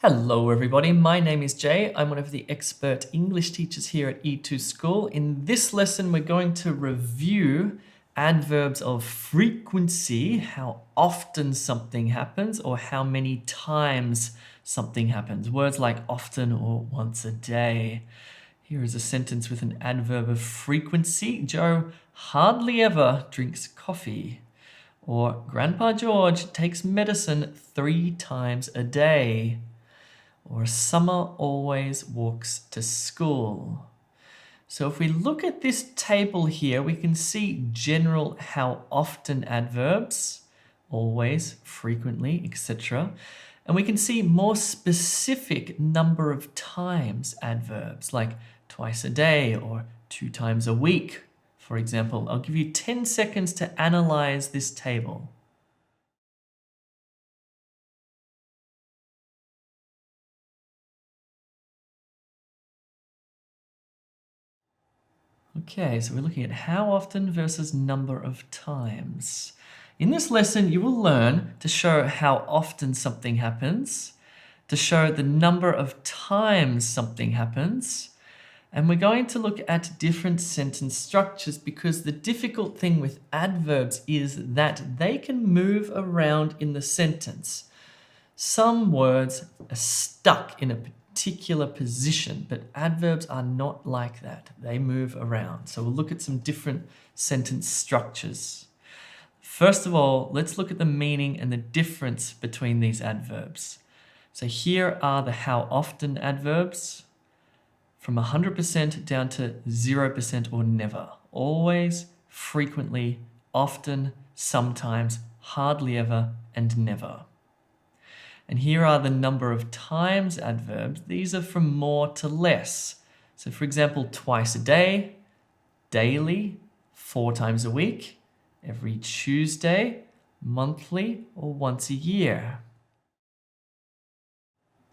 Hello everybody, my name is Jay. I'm one of the expert English teachers here at E2 School. In this lesson, we're going to review adverbs of frequency, how often something happens or how many times something happens. Words like often or once a day. Here is a sentence with an adverb of frequency. Joe hardly ever drinks coffee. Or Grandpa George takes medicine 3 times a day. Or Summer always walks to school. So if we look at this table here, we can see general how often adverbs, always, frequently, etc. And we can see more specific number of times adverbs, like twice a day or 2 times a week, for example. I'll give you 10 seconds to analyze this table. Okay, so we're looking at how often versus number of times. In this lesson, you will learn to show how often something happens, to show the number of times something happens, and we're going to look at different sentence structures because the difficult thing with adverbs is that they can move around in the sentence. Some words are stuck in a particular position, but adverbs are not like that. They move around. So we'll look at some different sentence structures. First of all, let's look at the meaning and the difference between these adverbs. So here are the how often adverbs from 100% down to 0% or never. Always, frequently, often, sometimes, hardly ever, and never. And here are the number of times adverbs. These are from more to less. So for example, twice a day, daily, 4 times a week, every Tuesday, monthly, or once a year.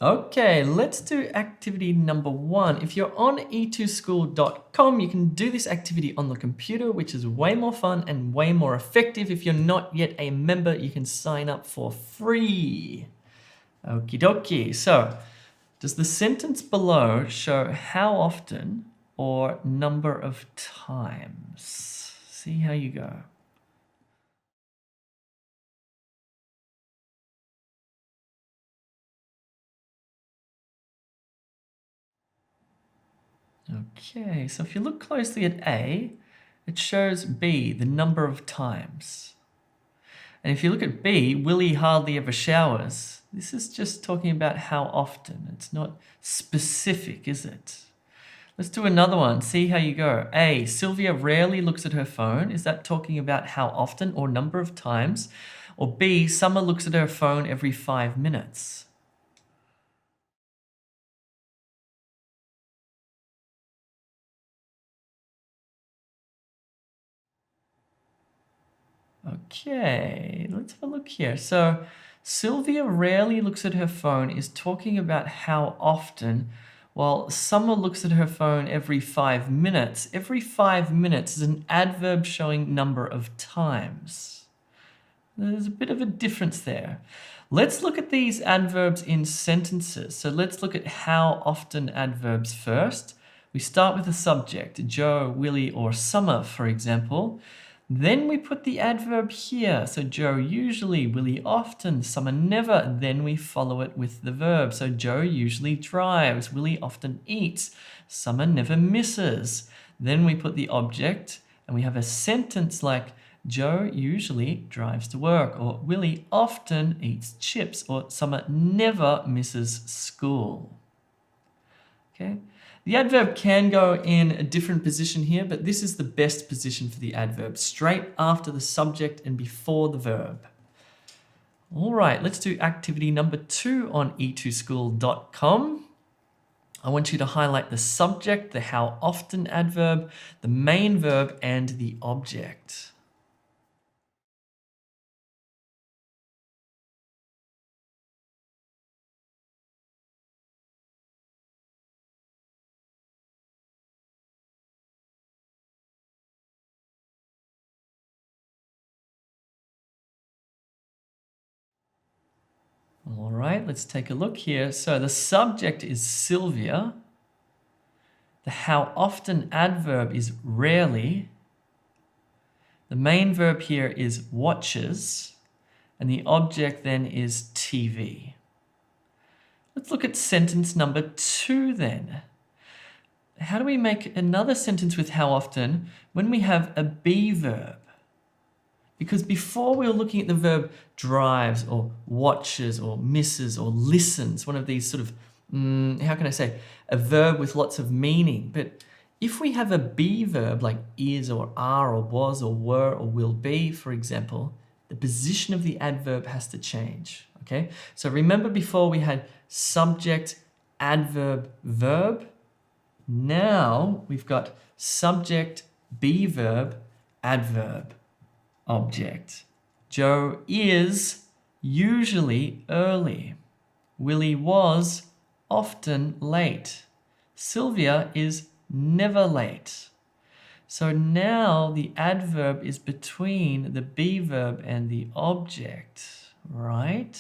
Okay, let's do activity number 1. If you're on e2school.com, you can do this activity on the computer, which is way more fun and way more effective. If you're not yet a member, you can sign up for free. Okie dokie. So, does the sentence below show how often or number of times? See how you go. Okay, so if you look closely at A, it shows B, the number of times. And if you look at B, Willie hardly ever showers. This is just talking about how often. It's not specific, is it? Let's do another one. See how you go. A, Sylvia rarely looks at her phone. Is that talking about how often or number of times? Or B, Summer looks at her phone every 5 minutes. Okay, let's have a look here. So Sylvia rarely looks at her phone is talking about how often, while Summer looks at her phone every 5 minutes. Every 5 minutes is an adverb showing number of times. There's a bit of a difference there. Let's look at these adverbs in sentences. So let's look at how often adverbs first. We start with the subject, Joe, Willie, or Summer, for example. Then we put the adverb here. So Joe usually, Willie often, Summer never. Then we follow it with the verb. So Joe usually drives, Willie often eats, Summer never misses. Then we put the object and we have a sentence like Joe usually drives to work, or Willie often eats chips, or Summer never misses school. Okay. The adverb can go in a different position here, but this is the best position for the adverb, straight after the subject and before the verb. All right, let's do activity number 2 on e2school.com. I want you to highlight the subject, the how often adverb, the main verb, and the object. All right, let's take a look here. So the subject is Sylvia. The how often adverb is rarely. The main verb here is watches. And the object then is TV. Let's look at sentence number 2 then. How do we make another sentence with how often when we have a be verb? Because before we were looking at the verb drives or watches or misses or listens, one of these sort of, how can I say, a verb with lots of meaning. But if we have a be verb like is or are or was or were or will be, for example, the position of the adverb has to change, okay? So remember before we had subject, adverb, verb. Now we've got subject, be verb, adverb, object. Joe is usually early. Willie was often late. Sylvia is never late. So now the adverb is between the be verb and the object, right?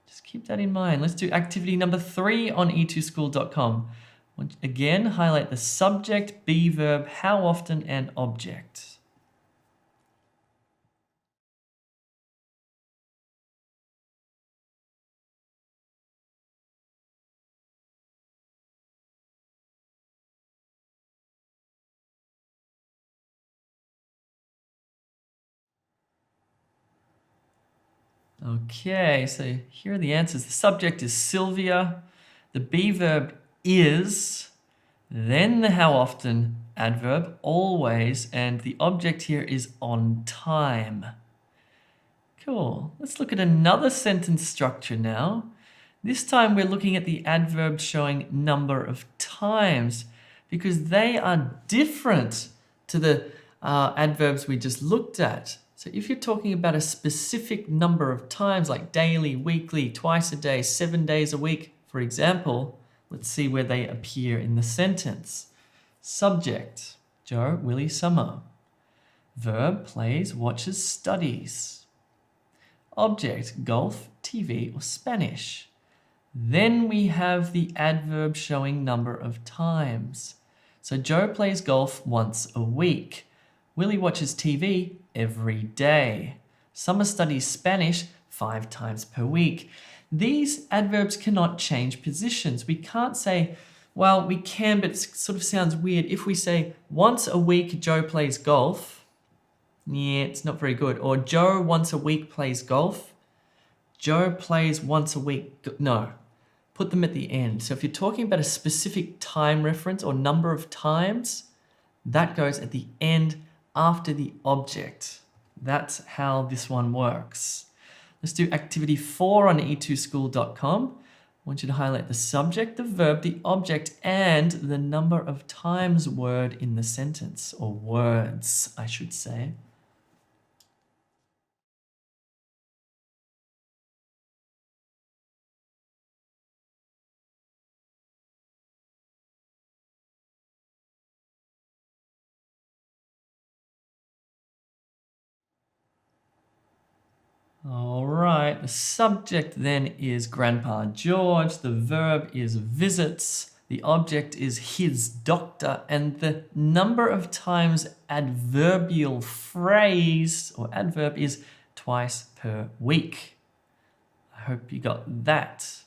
Just keep that in mind. Let's do activity number 3 on e2school.com. Again, highlight the subject, be verb, how often, and object. Okay, so here are the answers. The subject is Sylvia. The be verb is, then the how often adverb, always, and the object here is on time. Cool. Let's look at another sentence structure now. This time we're looking at the adverbs showing number of times because they are different to the adverbs we just looked at. So if you're talking about a specific number of times like daily, weekly, twice a day, 7 days a week, for example, let's see where they appear in the sentence. Subject, Joe, Willie, summer. Verb, plays, watches, studies. Object, golf, TV, or Spanish. Then we have the adverb showing number of times. So Joe plays golf once a week. Willie watches TV every day. Summer studies Spanish 5 times per week. These adverbs cannot change positions. We can't say, well, we can, but it sort of sounds weird. If we say once a week Joe plays golf, yeah, it's not very good. Or Joe once a week plays golf. Joe plays once a week. No, put them at the end. So if you're talking about a specific time reference or number of times, that goes at the end after the object. That's how this one works. Let's do activity 4 on e2school.com. I want you to highlight the subject, the verb, the object, and the number of times word in the sentence, or words, I should say. All right, the subject then is Grandpa George, the verb is visits, the object is his doctor, and the number of times adverbial phrase or adverb is twice per week. I hope you got that.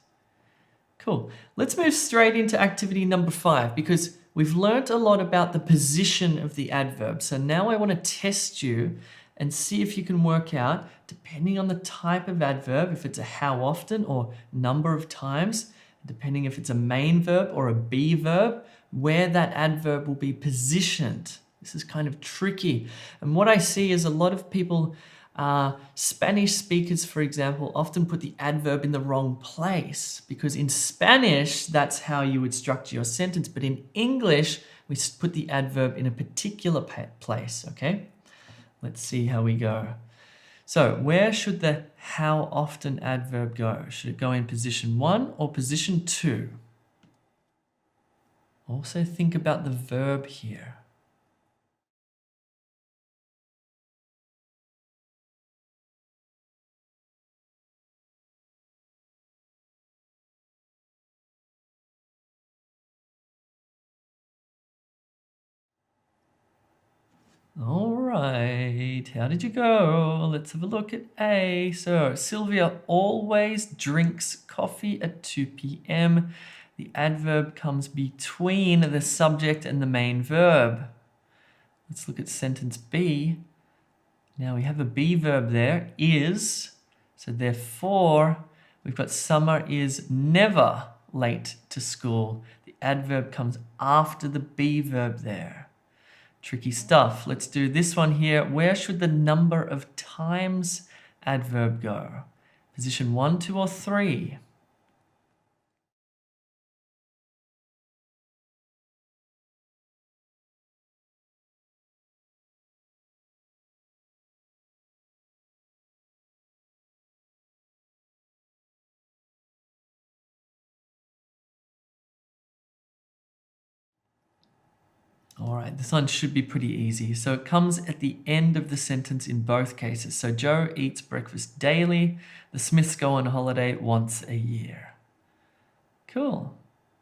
Cool. Let's move straight into activity number 5 because we've learnt a lot about the position of the adverb. So now I want to test you and see if you can work out, depending on the type of adverb, if it's a how often or number of times, depending if it's a main verb or a be verb, where that adverb will be positioned. This is kind of tricky. And what I see is a lot of people, Spanish speakers, for example, often put the adverb in the wrong place because in Spanish, that's how you would structure your sentence. But in English, we put the adverb in a particular place, okay? Let's see how we go. So where should the how often adverb go? Should it go in position 1 or position 2? Also think about the verb here. All right, how did you go? Let's have a look at A. So, Sylvia always drinks coffee at 2 p.m. The adverb comes between the subject and the main verb. Let's look at sentence B. Now we have a be verb there, is. So therefore, we've got Summer is never late to school. The adverb comes after the be verb there. Tricky stuff. Let's do this one here. Where should the number of times adverb go? Position 1, 2, or 3? All right, this one should be pretty easy. So it comes at the end of the sentence in both cases. So Joe eats breakfast daily. The Smiths go on holiday once a year. Cool.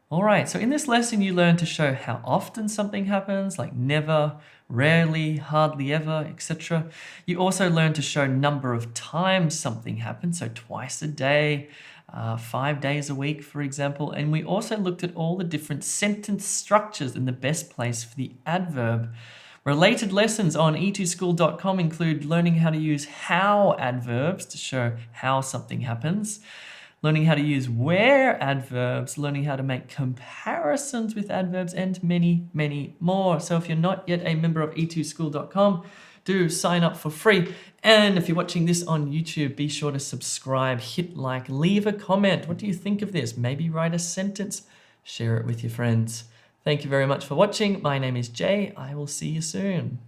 All right, so in this lesson, you learn to show how often something happens, like never, rarely, hardly ever, etc. You also learn to show number of times something happens, so twice a day, 5 days a week, for example. And we also looked at all the different sentence structures and the best place for the adverb. Related lessons on e2school.com include learning how to use how adverbs to show how something happens, learning how to use where adverbs, learning how to make comparisons with adverbs, and many, many more. So if you're not yet a member of e2school.com, do sign up for free. And if you're watching this on YouTube, be sure to subscribe, hit like, leave a comment. What do you think of this? Maybe write a sentence, share it with your friends. Thank you very much for watching. My name is Jay. I will see you soon.